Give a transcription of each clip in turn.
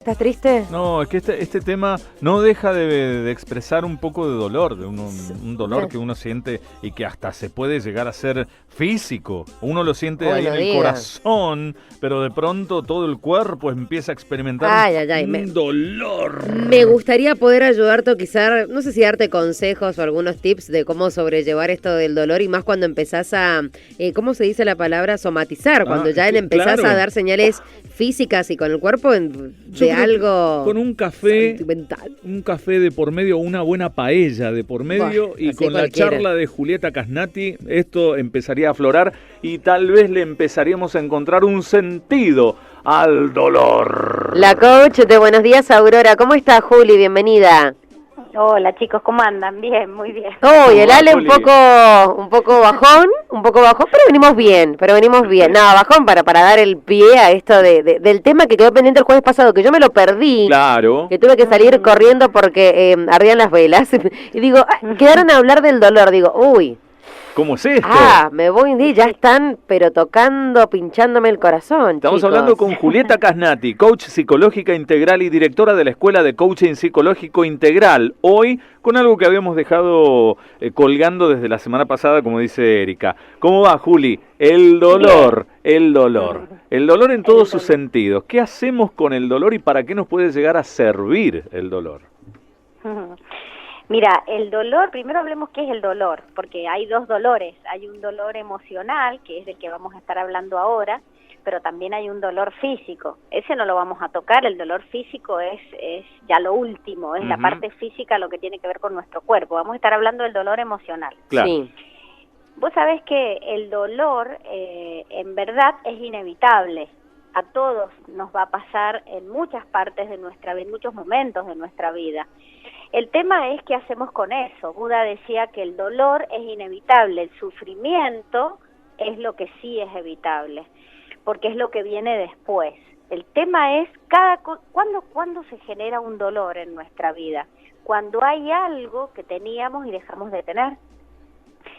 ¿Estás triste? No, es que este tema no deja de expresar un poco de dolor, de un dolor que uno siente y que hasta se puede llegar a ser físico. Uno lo siente ahí en el corazón, pero de pronto todo el cuerpo empieza a experimentar un dolor. Me gustaría poder ayudarte o quizás, no sé si darte consejos o algunos tips de cómo sobrellevar esto del dolor y más cuando empezás a, ¿cómo se dice la palabra? Somatizar, cuando ya empezás a dar señales físicas y con el cuerpo de algo con un café sentimental. Un café de por medio, una buena paella de por medio, y con la charla de Julieta Casnati esto empezaría a aflorar y tal vez le empezaríamos a encontrar un sentido al dolor. La coach de Buenos Días, Aurora. ¿Cómo está, Juli? Bienvenida. Hola chicos, ¿cómo andan? Bien, muy bien. Y el Ale un poco bajón, pero venimos bien. No, bajón para dar el pie a esto del tema que quedó pendiente el jueves pasado, que yo me lo perdí. Claro. Que tuve que salir corriendo porque ardían las velas. Y digo, quedaron a hablar del dolor. Digo, uy. ¿Cómo es esto? Me voy, ya están, pero tocando, pinchándome el corazón. Estamos chicos. hablando con Julieta Casnati, coach psicológica integral y directora de la Escuela de Coaching Psicológico Integral. Hoy con algo que habíamos dejado colgando desde la semana pasada, como dice Erika. ¿Cómo va, Juli? El dolor en todos sus sentidos. ¿Qué hacemos con el dolor y para qué nos puede llegar a servir el dolor? Mira, el dolor, primero hablemos qué es el dolor, porque hay dos dolores. Hay un dolor emocional, que es del que vamos a estar hablando ahora, pero también hay un dolor físico. Ese no lo vamos a tocar, el dolor físico es ya lo último, es la parte física, lo que tiene que ver con nuestro cuerpo. Vamos a estar hablando del dolor emocional. Claro. Sí. Vos sabés que el dolor en verdad es inevitable. A todos nos va a pasar en muchas partes de nuestra vida, en muchos momentos de nuestra vida. El tema es qué hacemos con eso. Buda decía que el dolor es inevitable, el sufrimiento es lo que sí es evitable, porque es lo que viene después. El tema es ¿cuándo se genera un dolor en nuestra vida? Cuando hay algo que teníamos y dejamos de tener.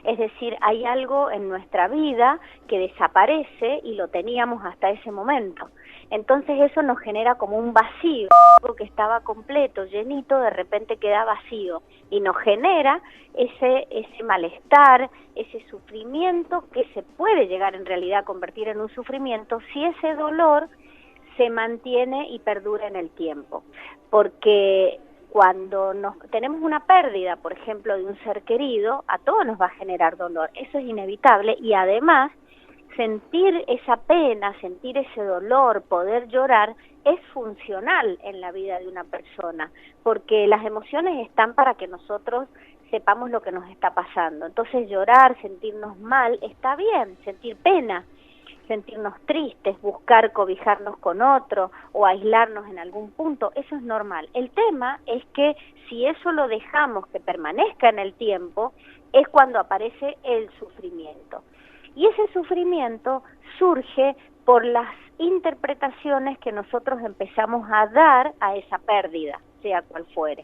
Es decir, hay algo en nuestra vida que desaparece y lo teníamos hasta ese momento. Entonces eso nos genera como un vacío, algo que estaba completo, llenito, de repente queda vacío y nos genera ese malestar, ese sufrimiento que se puede llegar en realidad a convertir en un sufrimiento si ese dolor se mantiene y perdura en el tiempo. Porque cuando tenemos una pérdida, por ejemplo, de un ser querido, a todos nos va a generar dolor, eso es inevitable, y además sentir esa pena, sentir ese dolor, poder llorar, es funcional en la vida de una persona, porque las emociones están para que nosotros sepamos lo que nos está pasando. Entonces llorar, sentirnos mal, está bien, sentir pena, sentirnos tristes, buscar cobijarnos con otro o aislarnos en algún punto, eso es normal. El tema es que si eso lo dejamos que permanezca en el tiempo, es cuando aparece el sufrimiento. Y ese sufrimiento surge por las interpretaciones que nosotros empezamos a dar a esa pérdida, sea cual fuere.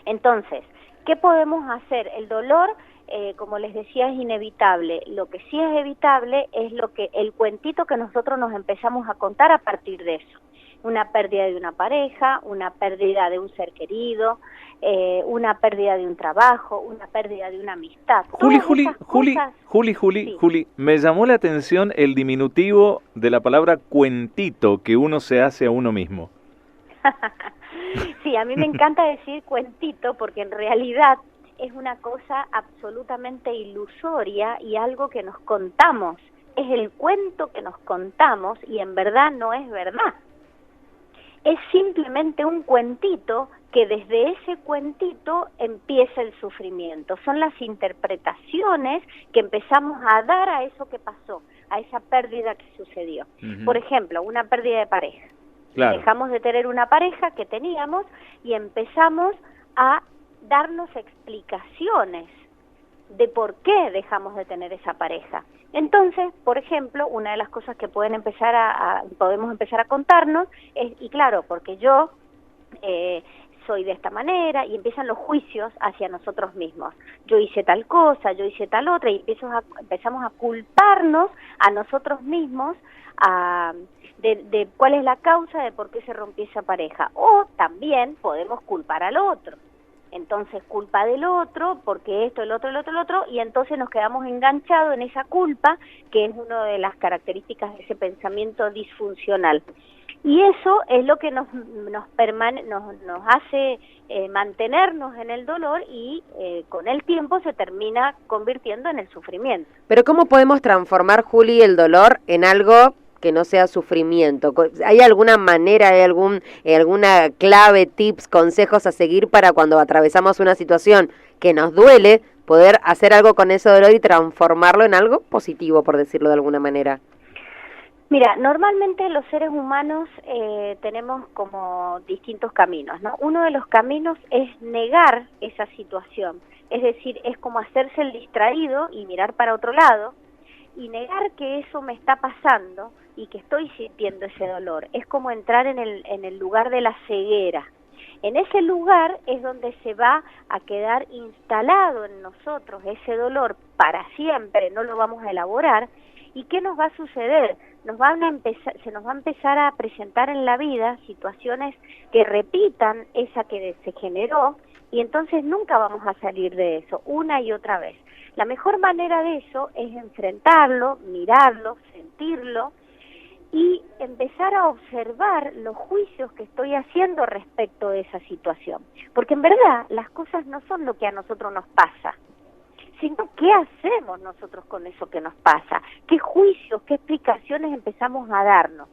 Entonces, ¿qué podemos hacer? El dolor, como les decía, es inevitable. Lo que sí es evitable es el cuentito que nosotros nos empezamos a contar a partir de eso. Una pérdida de una pareja, una pérdida de un ser querido, una pérdida de un trabajo, una pérdida de una amistad. Juli, me llamó la atención el diminutivo de la palabra cuentito que uno se hace a uno mismo. Sí, a mí me encanta decir cuentito porque en realidad es una cosa absolutamente ilusoria y algo que nos contamos. Es el cuento que nos contamos y en verdad no es verdad. Es simplemente un cuentito que desde ese cuentito empieza el sufrimiento. Son las interpretaciones que empezamos a dar a eso que pasó, a esa pérdida que sucedió. Por ejemplo, una pérdida de pareja. Claro. Dejamos de tener una pareja que teníamos y empezamos a darnos explicaciones de por qué dejamos de tener esa pareja. Entonces, por ejemplo, una de las cosas que podemos empezar a contarnos es, y claro, porque yo soy de esta manera, y empiezan los juicios hacia nosotros mismos. Yo hice tal cosa, yo hice tal otra, y empezamos a culparnos a nosotros mismos de cuál es la causa de por qué se rompió esa pareja. O también podemos culpar al otro. Entonces, culpa del otro, porque esto, el otro, y entonces nos quedamos enganchados en esa culpa, que es una de las características de ese pensamiento disfuncional. Y eso es lo que nos hace mantenernos en el dolor y con el tiempo se termina convirtiendo en el sufrimiento. Pero ¿cómo podemos transformar, Juli, el dolor en algo que no sea sufrimiento? ¿Hay alguna manera, hay alguna clave, tips, consejos a seguir para cuando atravesamos una situación que nos duele, poder hacer algo con ese dolor y transformarlo en algo positivo, por decirlo de alguna manera? Mira, normalmente los seres humanos tenemos como distintos caminos, ¿no? Uno de los caminos es negar esa situación, es decir, es como hacerse el distraído y mirar para otro lado y negar que eso me está pasando y que estoy sintiendo ese dolor. Es como entrar en el lugar de la ceguera. En ese lugar es donde se va a quedar instalado en nosotros ese dolor para siempre, no lo vamos a elaborar. ¿Y qué nos va a suceder? Se nos va a empezar a presentar en la vida situaciones que repitan esa que se generó y entonces nunca vamos a salir de eso, una y otra vez. La mejor manera de eso es enfrentarlo, mirarlo, sentirlo y empezar a observar los juicios que estoy haciendo respecto de esa situación. Porque en verdad las cosas no son lo que a nosotros nos pasa, sino qué hacemos nosotros con eso que nos pasa, qué juicios, qué explicaciones empezamos a darnos.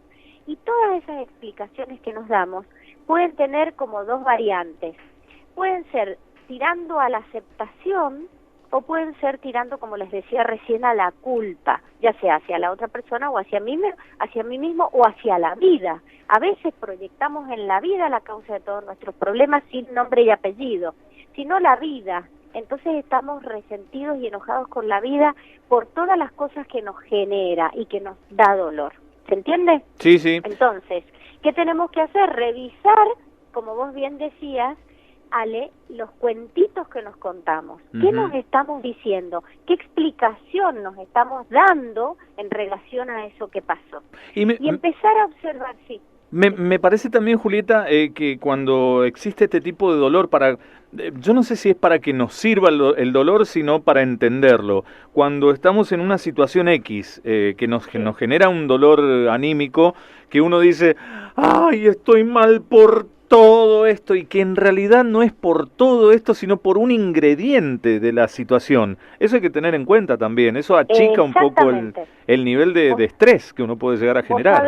Y todas esas explicaciones que nos damos pueden tener como dos variantes. Pueden ser tirando a la aceptación o pueden ser tirando, como les decía recién, a la culpa, ya sea hacia la otra persona o hacia mí mismo o hacia la vida. A veces proyectamos en la vida la causa de todos nuestros problemas sin nombre y apellido, sino la vida. Entonces estamos resentidos y enojados con la vida por todas las cosas que nos genera y que nos da dolor. ¿Se entiende? Sí, sí. Entonces, ¿qué tenemos que hacer? Revisar, como vos bien decías, Ale, los cuentitos que nos contamos. ¿Qué nos estamos diciendo? ¿Qué explicación nos estamos dando en relación a eso que pasó? Y empezar a observar, sí. Me parece también, Julieta, que cuando existe este tipo de dolor, yo no sé si es para que nos sirva el dolor, sino para entenderlo. Cuando estamos en una situación X que nos genera un dolor anímico, que uno dice, ¡ay, estoy mal por todo esto! Y que en realidad no es por todo esto, sino por un ingrediente de la situación. Eso hay que tener en cuenta también. Eso achica un poco el nivel de estrés que uno puede llegar a generar.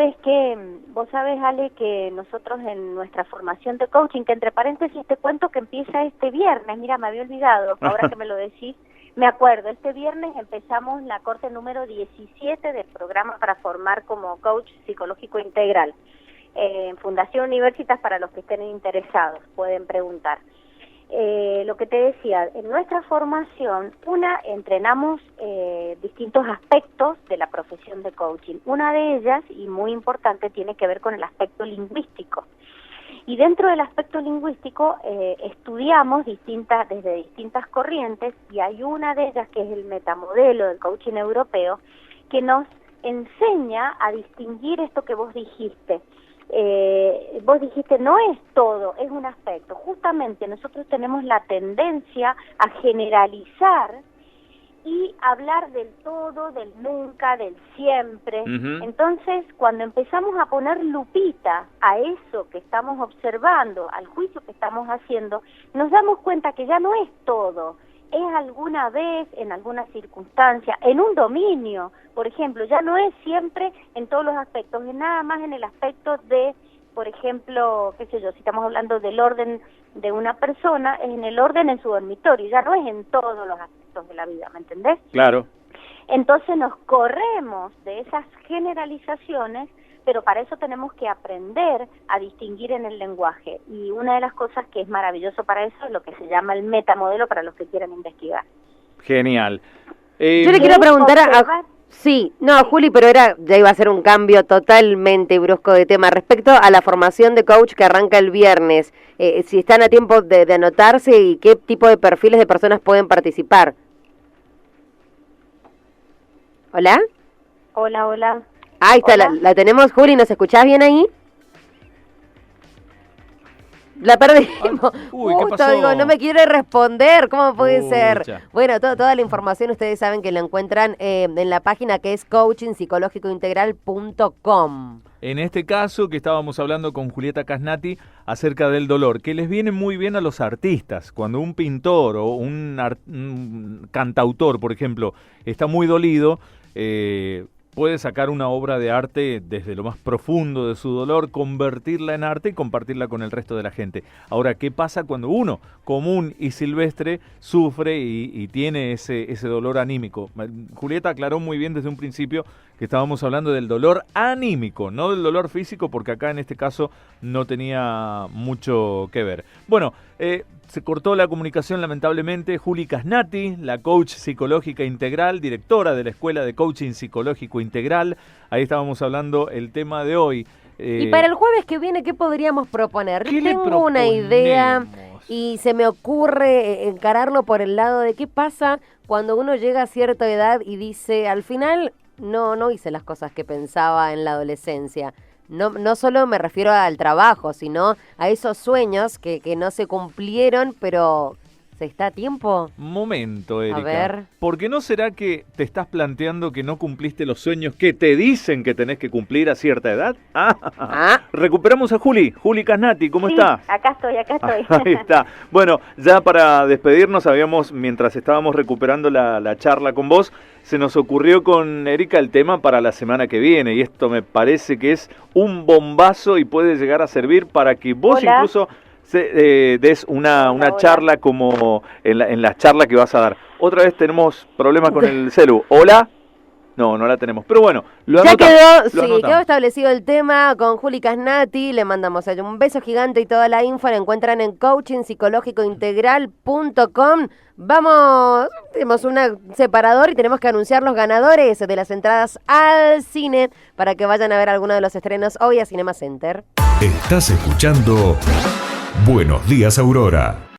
Vos sabés, Ale, que nosotros en nuestra formación de coaching, que entre paréntesis te cuento que empieza este viernes, mira, me había olvidado, ahora que me lo decís, me acuerdo, este viernes empezamos la corte número 17 del programa para formar como coach psicológico integral. En Fundación Universitas, para los que estén interesados, pueden preguntar. Lo que te decía, en nuestra formación, entrenamos distintos aspectos de la profesión de coaching. Una de ellas, y muy importante, tiene que ver con el aspecto lingüístico. Y dentro del aspecto lingüístico estudiamos desde distintas corrientes, y hay una de ellas que es el metamodelo del coaching europeo, que nos enseña a distinguir esto que vos dijiste. Vos dijiste, no es todo, es un aspecto. Justamente nosotros tenemos la tendencia a generalizar y hablar del todo, del nunca, del siempre. Entonces, cuando empezamos a poner lupita a eso que estamos observando, al juicio que estamos haciendo, nos damos cuenta que ya no es todo. Es alguna vez, en alguna circunstancia, en un dominio, por ejemplo, ya no es siempre en todos los aspectos, es nada más en el aspecto de, por ejemplo, qué sé yo, si estamos hablando del orden de una persona, es en el orden en su dormitorio, ya no es en todos los aspectos de la vida, ¿me entendés? Claro. Entonces nos corremos de esas generalizaciones, pero para eso tenemos que aprender a distinguir en el lenguaje. Y una de las cosas que es maravilloso para eso es lo que se llama el metamodelo para los que quieran investigar. Genial. Yo le quiero preguntar Sí, no, Juli, pero ya iba a ser un cambio totalmente brusco de tema. Respecto a la formación de coach que arranca el viernes, si están a tiempo de anotarse y qué tipo de perfiles de personas pueden participar. ¿Hola? Hola. Ahí está, la tenemos, Juli, ¿nos escuchás bien ahí? La perdimos. Uy, ¿qué pasó? Digo, no me quiere responder, ¿cómo puede ser? Ya. Bueno, toda la información ustedes saben que la encuentran en la página que es coachingpsicológicointegral.com. En este caso que estábamos hablando con Julieta Casnati acerca del dolor, que les viene muy bien a los artistas. Cuando un pintor o un cantautor, por ejemplo, está muy dolido, puede sacar una obra de arte desde lo más profundo de su dolor, convertirla en arte y compartirla con el resto de la gente. Ahora, ¿qué pasa cuando uno, común y silvestre, sufre y tiene ese dolor anímico? Julieta aclaró muy bien desde un principio que estábamos hablando del dolor anímico, no del dolor físico, porque acá en este caso no tenía mucho que ver. Bueno, se cortó la comunicación lamentablemente. Juli Casnati, la coach psicológica integral, directora de la Escuela de Coaching Psicológico Integral. Ahí estábamos hablando el tema de hoy. Y para el jueves que viene, ¿qué podríamos proponer? Tengo una idea y se me ocurre encararlo por el lado de qué pasa cuando uno llega a cierta edad y dice, al final no hice las cosas que pensaba en la adolescencia. No solo me refiero al trabajo, sino a esos sueños que no se cumplieron, pero ¿se está a tiempo? Momento, Erika. A ver. ¿Por qué no será que te estás planteando que no cumpliste los sueños que te dicen que tenés que cumplir a cierta edad? Recuperamos a Juli Casnati, ¿cómo está? Acá estoy. Ahí está. Bueno, ya para despedirnos, mientras estábamos recuperando la charla con vos, se nos ocurrió con Erika el tema para la semana que viene, y esto me parece que es un bombazo y puede llegar a servir para que vos incluso des una charla como en la charla que vas a dar. Otra vez tenemos problemas con el celu. ¿Hola? No la tenemos. Pero bueno, ya quedó establecido el tema con Juli Casnati. Le mandamos un beso gigante y toda la info la encuentran en coachingpsicológicointegral.com. Tenemos un separador y tenemos que anunciar los ganadores de las entradas al cine para que vayan a ver alguno de los estrenos hoy a Cinema Center. Estás escuchando Buenos Días, Aurora.